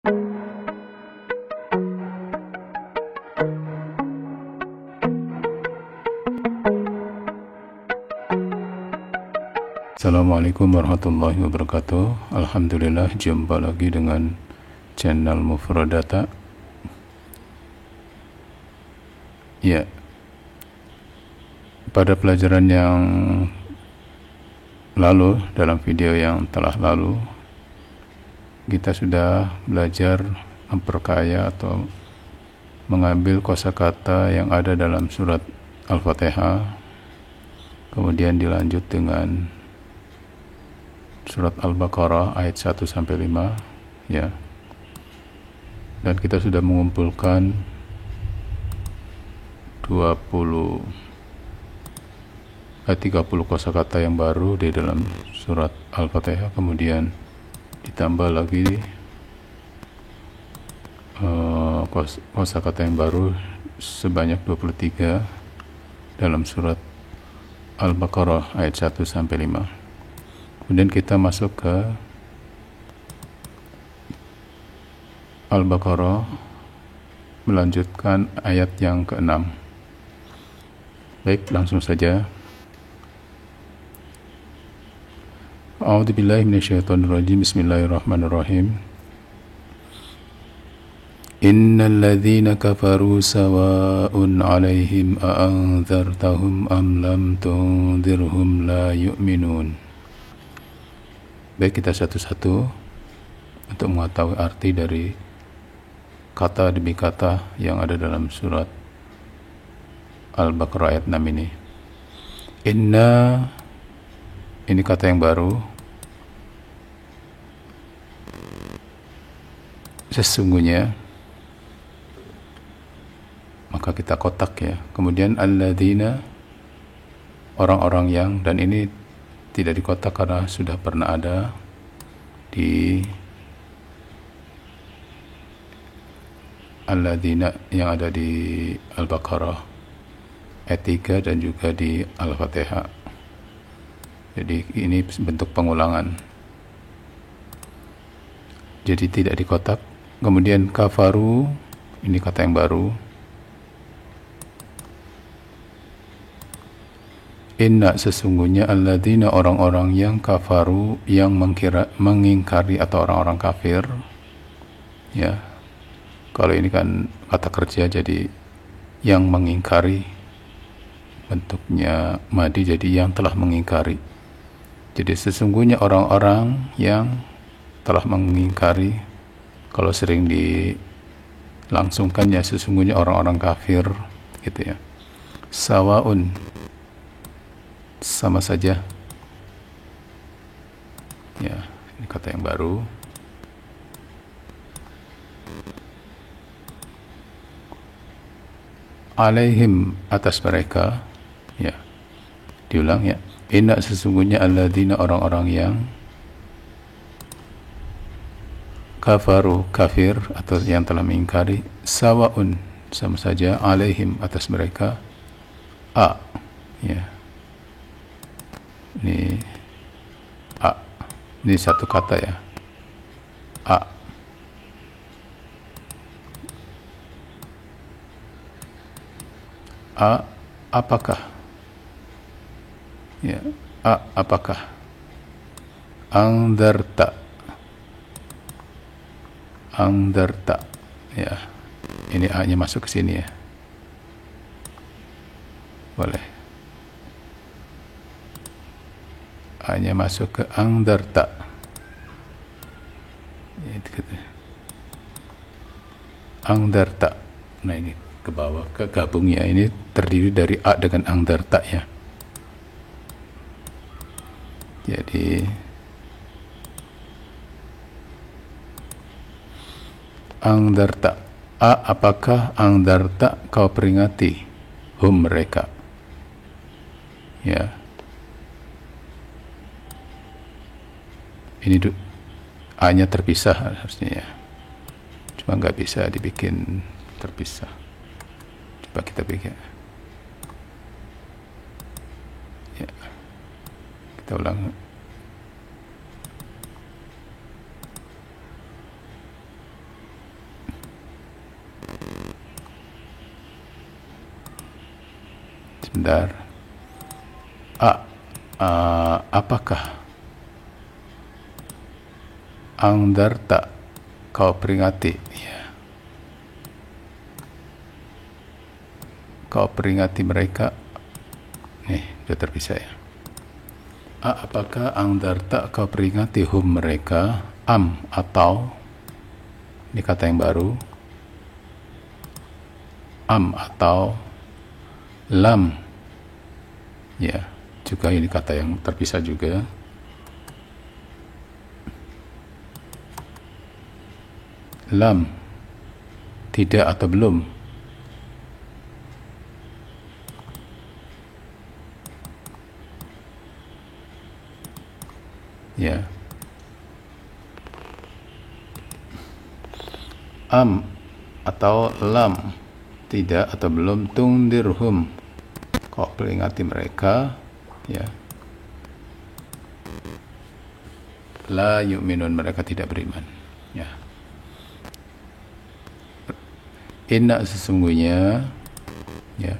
Assalamualaikum warahmatullahi wabarakatuh. Alhamdulillah, jumpa lagi dengan channel Mufradata. Ya, pada pelajaran yang lalu, dalam video yang telah lalu, kita sudah belajar memperkaya atau mengambil kosakata yang ada dalam surat Al-Fatihah, kemudian dilanjut dengan surat Al-Baqarah ayat 1 sampai 5, ya. Dan kita sudah mengumpulkan 30 kosakata yang baru di dalam surat Al-Fatihah, kemudian ditambah lagi kosakata yang baru sebanyak 23 dalam surat Al-Baqarah ayat 1 sampai 5. Kemudian kita masuk ke Al-Baqarah, melanjutkan ayat yang ke-6. Baik, langsung saja. A'udzubillahi minasyaitonirrajim. Bismillahirrahmanirrahim. Innal ladzina kafaru sawa'un 'alaihim a'anzartahum am lam tunzirhum la yu'minun. Baik, kita satu-satu untuk mengetahui arti dari kata demi kata yang ada dalam surat Al-Baqarah ayat 6 ini. Inna, ini kata yang baru. Sesungguhnya, maka kita kotak ya. Kemudian alladzina, orang-orang yang, dan ini tidak di kotak karena sudah pernah ada di alladzina yang ada di Al-Baqarah ayat 3 dan juga di Al-Fatihah. Jadi ini bentuk pengulangan. Jadi tidak di kotak. Kemudian kafaru, ini kata yang baru. Inna, sesungguhnya alladzina, orang-orang yang kafaru, yang mengingkari atau orang-orang kafir, ya. Kalau ini kan kata kerja, jadi yang mengingkari, bentuknya madi, jadi yang telah mengingkari. Jadi sesungguhnya orang-orang yang telah mengingkari, kalau sering dilangsungkan ya sesungguhnya orang-orang kafir, gitu ya. Sawaun, sama saja, ya. Ini kata yang baru. Alaihim, atas mereka, ya. Diulang ya. Inna, sesungguhnya alladzina, orang-orang yang kafaru, kafir atau yang telah mengingkari, sawaun, sama saja, alaihim, atas mereka, ya. Ini a, ini satu kata ya, apakah, ya, apakah, angdarta, ya. Ini a nya masuk ke sini ya, boleh. Hanya masuk ke angdarta. Angdarta. Nah, ini ke bawah, ke gabung ya. Ini terdiri dari a dengan angdarta ya. Jadi angdarta. Apakah angdarta, kau peringati hum, mereka, ya. Ini A-nya terpisah harusnya ya, cuma nggak bisa dibikin terpisah. Coba kita bikin ya, kita ulang. Bentar. Apakah angdarta kau peringati, ya, kau peringati mereka. Nih, sudah terpisah ya. Apakah angdarta kau peringati hum mereka, am atau, ini kata yang baru, am atau lam, ya, juga ini kata yang terpisah juga. Lam, tidak atau belum. Ya. Am atau lam, tidak atau belum, tungdirhum, kau peringati mereka, ya. La yu'minun, mereka tidak beriman, ya. Inna sesungguhnya, ya,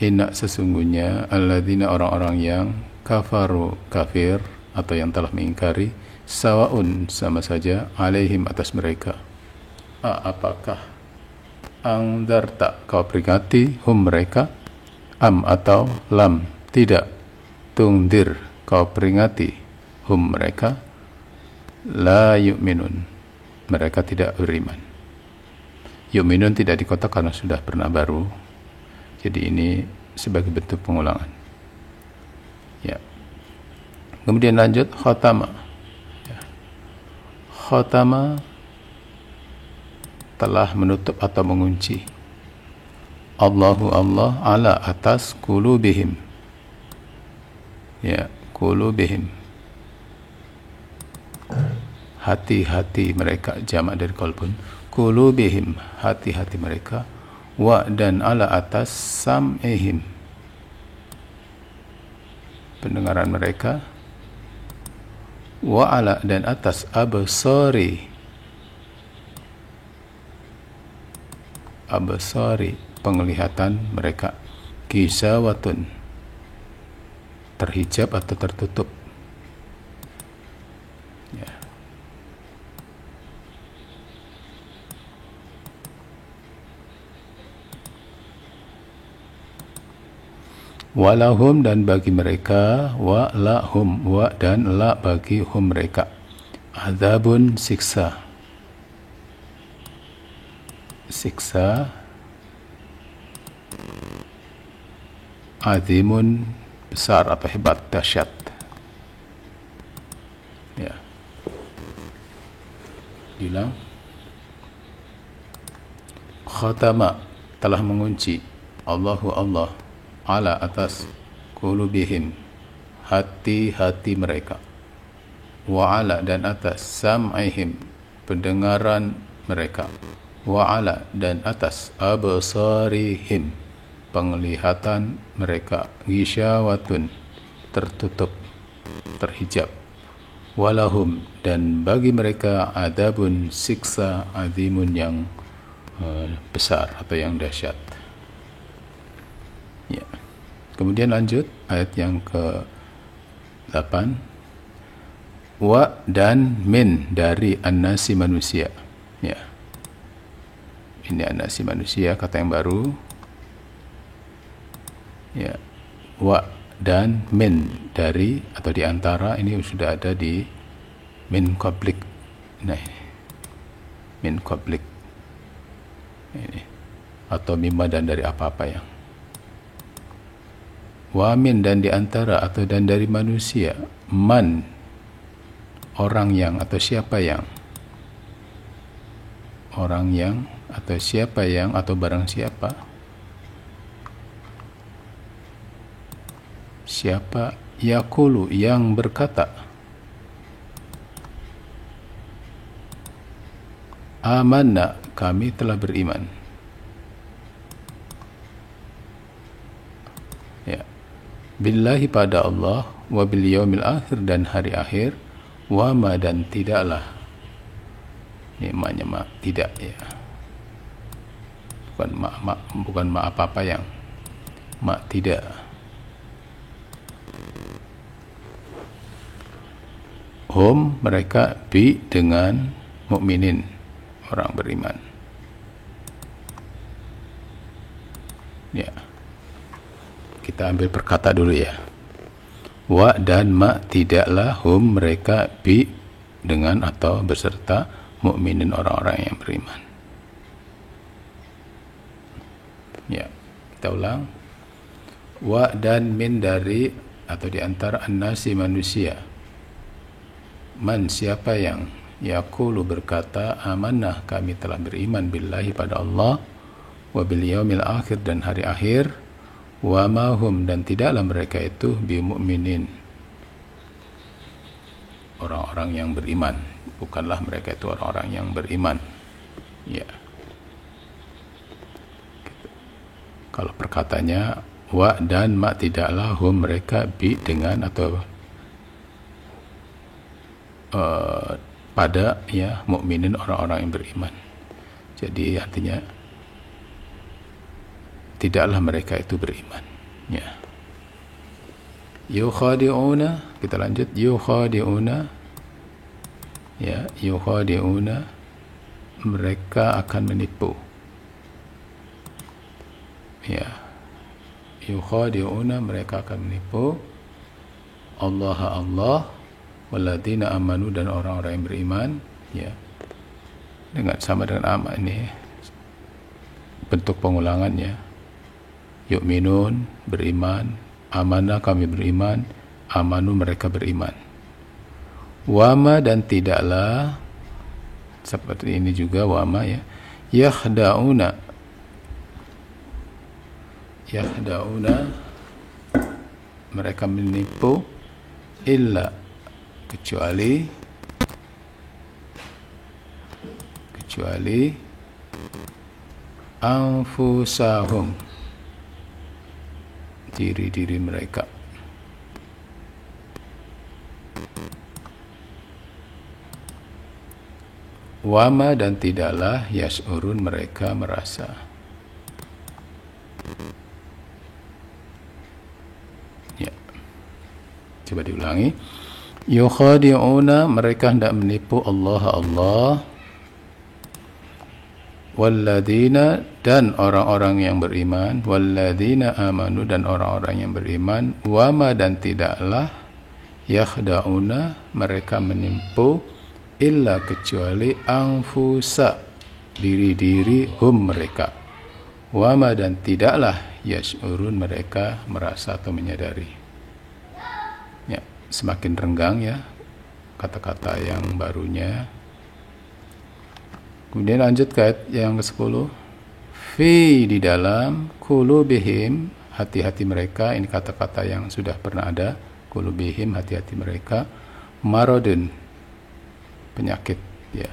inna sesungguhnya alladzina orang-orang yang kafaru kafir atau yang telah mengingkari, sawaun sama saja, alaihim atas mereka, apakah angdarta kau peringati hum mereka, am atau lam, tidak, tungdir kau peringati hum mereka, la yu'minun, mereka tidak beriman. Yu'minun tidak di kotak karena sudah pernah baru, jadi ini sebagai bentuk pengulangan, ya. Kemudian lanjut, khatama, ya. Khatama telah menutup atau mengunci, Allahu Allah, ala atas, qulubihim, ya, qulubihim, hati-hati mereka, jamak dari qalbun, qulubihim, hati-hati mereka, wa dan ala atas, sam'ihim, pendengaran mereka, wa ala dan atas, absari, absari, penglihatan mereka, gisawatun, terhijab atau tertutup, ya. Walahum dan bagi mereka, wa lahum, wa dan la bagi hum mereka, azabun siksa, siksa, azimun besar atau hebat, dahsyat, ya. Bilang khatama telah mengunci, Allahu Allah, ala atas, qulubihim, hati-hati mereka, wa ala dan atas, sam'ihim, pendengaran mereka, wa ala dan atas, absarihim, penglihatan mereka, ghishawatun, tertutup, terhijab, walahum dan bagi mereka, adabun, siksa, azimun yang besar atau yang dahsyat, ya. Kemudian lanjut ayat yang ke-8, wa dan min dari an-nasi manusia, ya. Ini an-nasi manusia, kata yang baru, ya. Wa dan min dari atau di antara, ini sudah ada di min qablik, nah, min qablik ini, atau mimma dan dari apa-apa yang, wa min dan di antara atau dan dari manusia, man orang yang atau siapa yang, orang yang atau siapa yang atau barang siapa, siapa yaqulu yang berkata, amanna kami telah beriman, ya, billahi pada Allah, wa bil yaumil akhir dan hari akhir, wa ma dan tidaklah, ini maknya ma tidak, ya, bukan ma apa-apa yang, ma tidak. Hum mereka bi dengan mukminin orang beriman. Ya. Kita ambil perkata dulu ya. Wa dan ma tidaklah hum mereka bi dengan atau beserta mukminin orang-orang yang beriman. Ya, kita ulang. Wa dan min dari atau di antara an-nasi manusia. Man siapa yang yaqulu berkata amanah kami telah beriman billahi pada Allah wa bil yaumil akhir dan hari akhir. Wa ma hum dan tidaklah mereka itu bi mu'minin orang-orang yang beriman, bukanlah mereka itu orang-orang yang beriman. Ya. Kalau perkataannya wa dan ma tidaklah hum mereka bi dengan atau pada ya mukminin orang-orang yang beriman. Jadi artinya tidaklah mereka itu beriman. Ya. Yukhadi'una, kita lanjut. Yukhadi'una, ya, yukhadi'una, mereka akan menipu. Ya, yukhadi'una, mereka akan menipu. Allah waladina amanu dan orang-orang yang beriman. Ya, dengan sama dengan aman ini bentuk pengulangannya. Yu'minun, beriman. Amanah, kami beriman. Amanu, mereka beriman. Wama dan tidaklah, seperti ini juga wama ya. Yakhda'una, mereka menipu. Illa, kecuali anfusahum, diri-diri mereka. Wama dan tidaklah yas'urun, mereka merasa. Ya. Coba diulangi. Yukhadi'una, mereka hendak menipu Allah walladina dan orang-orang yang beriman, walladina amanu dan orang-orang yang beriman, wama dan tidaklah yakhda'una, mereka menipu illa kecuali anfusa, diri-diri hum mereka, wama dan tidaklah yash'urun, mereka merasa atau menyadari. Ya, semakin renggang ya kata-kata yang barunya. Kemudian lanjut ke ayat yang ke-10. Fi, di dalam, qulubihim, hati-hati mereka. Ini kata-kata yang sudah pernah ada. Qulubihim, hati-hati mereka. Marodun, penyakit. Ya.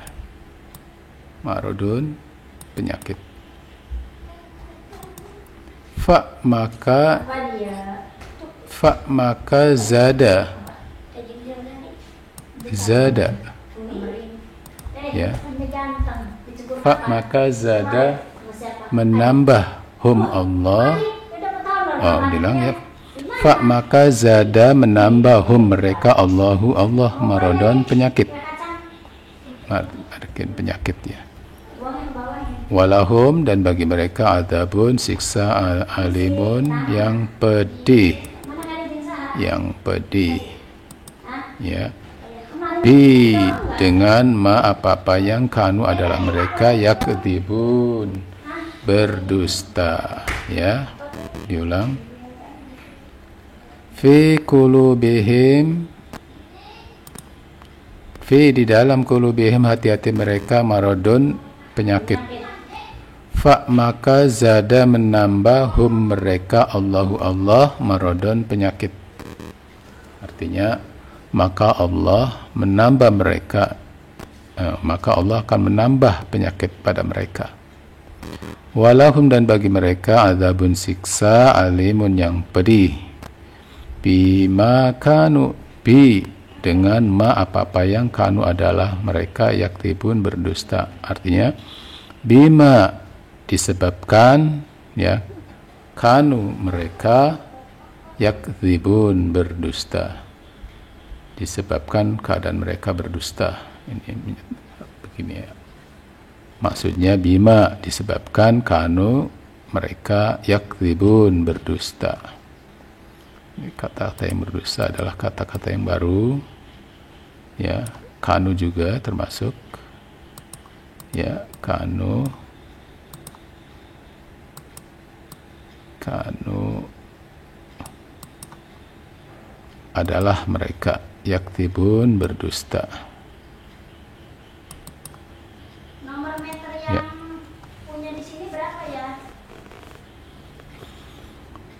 Marodun, penyakit. Fa maka zada. Ya. Fa maka zada, menambah hum Allah. Bilang ya. Fa maka zada, menambah hum mereka Allah maradon, penyakit. Penyakit ya. Walahum dan bagi mereka adzabun, siksa alimun yang pedih. Yang pedih. Ya. Bi dengan ma apa-apa yang kanu adalah mereka yakdzibun, berdusta. Ya. Diulang. Fi qulubihim, fi di dalam qulubihim, hati-hati mereka, maradun, penyakit. Fa maka zada, menambah hum mereka Allah maradun, penyakit. Artinya maka Allah menambah mereka, maka Allah akan menambah penyakit pada mereka. Walahum dan bagi mereka adzabun, siksa alimun yang pedih. Bima kanu, bi dengan ma apa-apa yang kanu adalah mereka yaktibun, berdusta. Artinya bima disebabkan ya kanu mereka yakdzibun berdusta, disebabkan keadaan mereka berdusta. Ini begini ya. Maksudnya bima disebabkan kanu mereka yakdzibun berdusta. Kata-kata yang berdusta adalah kata-kata yang baru ya. Kanu juga termasuk ya. Kanu adalah mereka yaktibun berdusta. Nomor meter yang punya di sini berapa ya?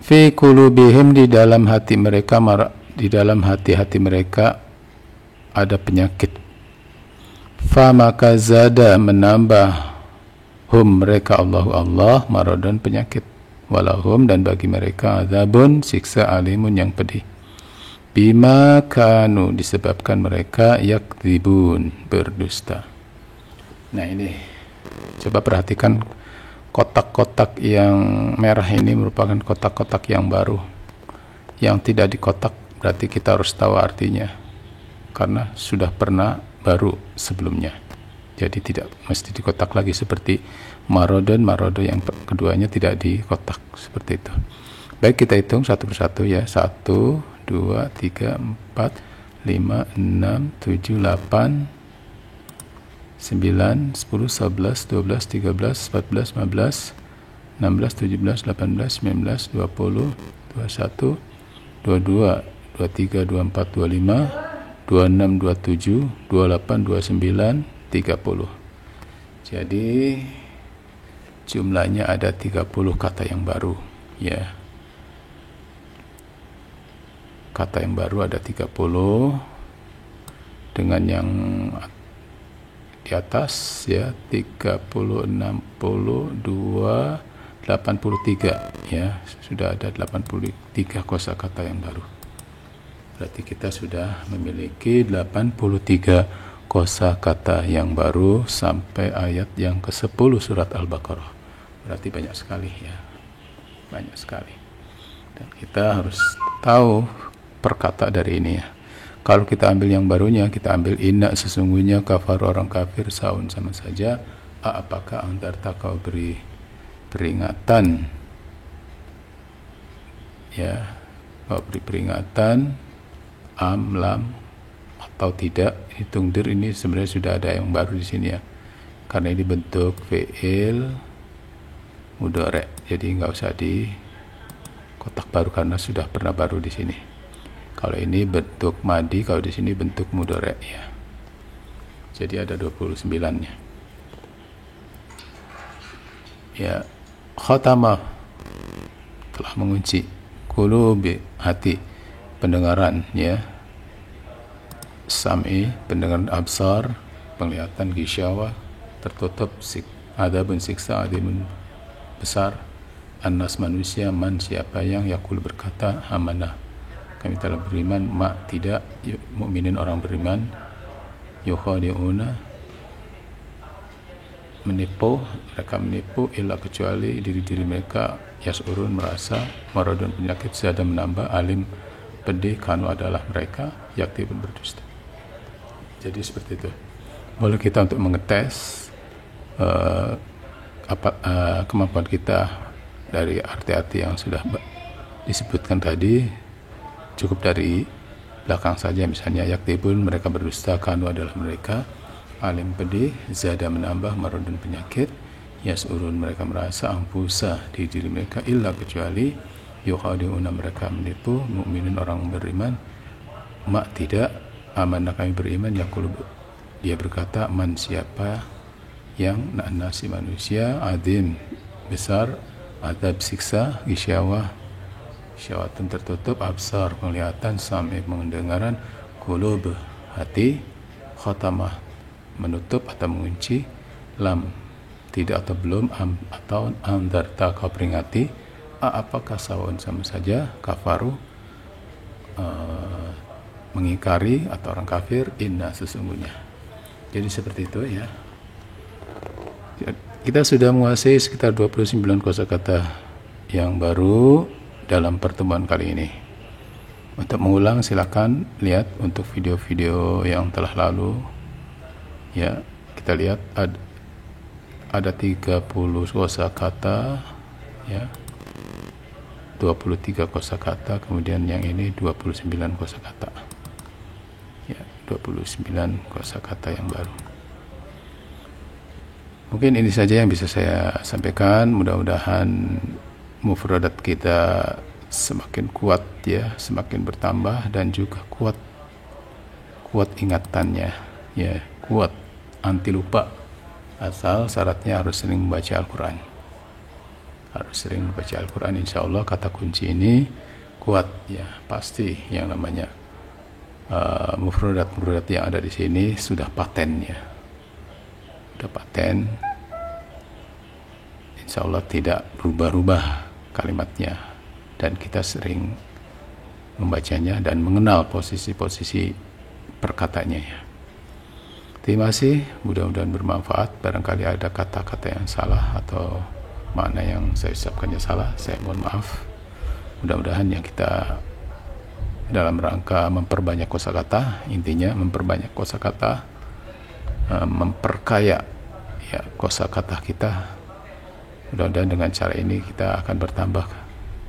Fi qulubihim, di dalam hati mereka, di dalam hati-hati mereka ada penyakit. Fa maka zada menambah hum mereka Allah maradun penyakit, walahum dan bagi mereka azabun siksa alimun yang pedih. Bima kanu disebabkan mereka yakdzibun berdusta. Nah ini coba perhatikan kotak-kotak yang merah ini merupakan kotak-kotak yang baru. Yang tidak dikotak berarti kita harus tahu artinya karena sudah pernah baru sebelumnya. Jadi tidak mesti dikotak lagi seperti marodo yang keduanya tidak dikotak seperti itu. Baik, kita hitung satu persatu ya. 1, 2, 3, 4, 5, 6, 7, 8, 9, 10, 11, 12, 13, 14, 15, 16, 17, 18, 19, 20, 21, 22, 23, 24, 25, 26, 27, 28, 29, 30. Jadi jumlahnya ada 30 kata yang baru ya. Kata yang baru ada 30 dengan yang di atas ya, 30, 60, 2, 83 ya. Sudah ada 83 kosakata yang baru. Berarti kita sudah memiliki 83 kosakata yang baru sampai ayat yang ke-10 surat Al-Baqarah. Berarti banyak sekali ya. Banyak sekali. Dan kita harus tahu perkata dari ini ya. Kalau kita ambil yang barunya, kita ambil inna sesungguhnya kafar orang kafir saun sama saja. Apakah antarta kau beri peringatan ya, kau beri peringatan lam atau tidak. Hitung dir ini sebenarnya sudah ada yang baru di sini ya, karena ini bentuk fi'il mudhari', jadi nggak usah di kotak baru karena sudah pernah baru di sini. Kalau ini bentuk madi, kalau di sini bentuk mudhari' ya. Jadi ada 29-nya. Ya, khatama telah mengunci, qulubi hati, pendengaran ya, sam'i pendengaran, absar penglihatan, gisyawa tertutup, adabun siksa adimun besar, annas manusia, man siapa yang yakul berkata amanah kami telah beriman, ma tidak, mukminin orang beriman, yukhadi'una menipu, mereka menipu, illa kecuali diri-diri mereka, yas'urun merasa, maradun penyakit, zada menambah, alim pedih, kanu adalah mereka yaktibun berdusta. Jadi seperti itu. Boleh kita untuk mengetes kemampuan kita dari arti-arti yang sudah disebutkan tadi. Cukup dari belakang saja, misalnya yaktibun mereka berdusta, kanu adalah mereka, alim pedih, zada menambah, maradun penyakit, yas'urun mereka merasa, ampusa di diri mereka, illa kecuali, yukhadi'una mereka menipu, mukminin orang beriman, ma tidak, amanah kami beriman, yakul dia berkata, man siapa yang nasi manusia, adim besar, adab siksa, gisyawah syawatun tertutup, absar penglihatan, sami pendengaran, qulub hati, khatamah menutup atau mengunci, lam tidak atau belum, atau andarta kau peringati, apakah sawun sama saja, kafaru mengingkari atau orang kafir, inna sesungguhnya. Jadi seperti itu ya. Kita sudah menguasai sekitar 29 kosakata yang baru dalam pertemuan kali ini. Untuk mengulang silakan lihat untuk video-video yang telah lalu. Ya, kita lihat ada 30 kosakata, ya, 23 kosakata, kemudian yang ini 29 kosakata. Ya, 29 kosakata yang baru. Mungkin ini saja yang bisa saya sampaikan. Mudah-mudahan mufradat kita semakin kuat, ya, semakin bertambah, dan juga kuat ingatannya, ya, kuat anti lupa. Asal syaratnya harus sering membaca Al-Quran. Harus sering membaca Al-Quran. Insya Allah kata kunci ini kuat, ya, pasti yang namanya mufradat yang ada di sini sudah paten, ya, sudah paten. Insya Allah tidak berubah-ubah kalimatnya, dan kita sering membacanya dan mengenal posisi-posisi perkataannya, ya. Terima kasih, mudah-mudahan bermanfaat. Barangkali ada kata-kata yang salah atau makna yang saya ucapkannya salah, saya mohon maaf. Mudah-mudahan yang kita dalam rangka memperbanyak kosakata, intinya memperbanyak kosakata, memperkaya, ya, kosakata kita. Mudah-mudahan dengan cara ini kita akan bertambah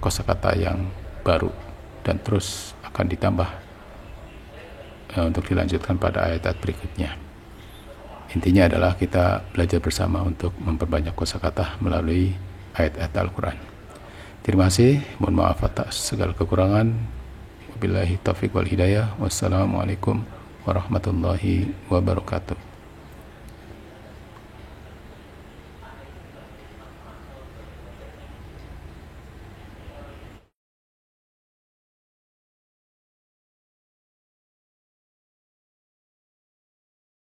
kosakata yang baru dan terus akan ditambah untuk dilanjutkan pada ayat-ayat berikutnya. Intinya adalah kita belajar bersama untuk memperbanyak kosakata melalui ayat-ayat Al-Quran. Terima kasih, mohon maaf atas segala kekurangan. Wabillahi taufiq wal hidayah. Wassalamualaikum warahmatullahi wabarakatuh.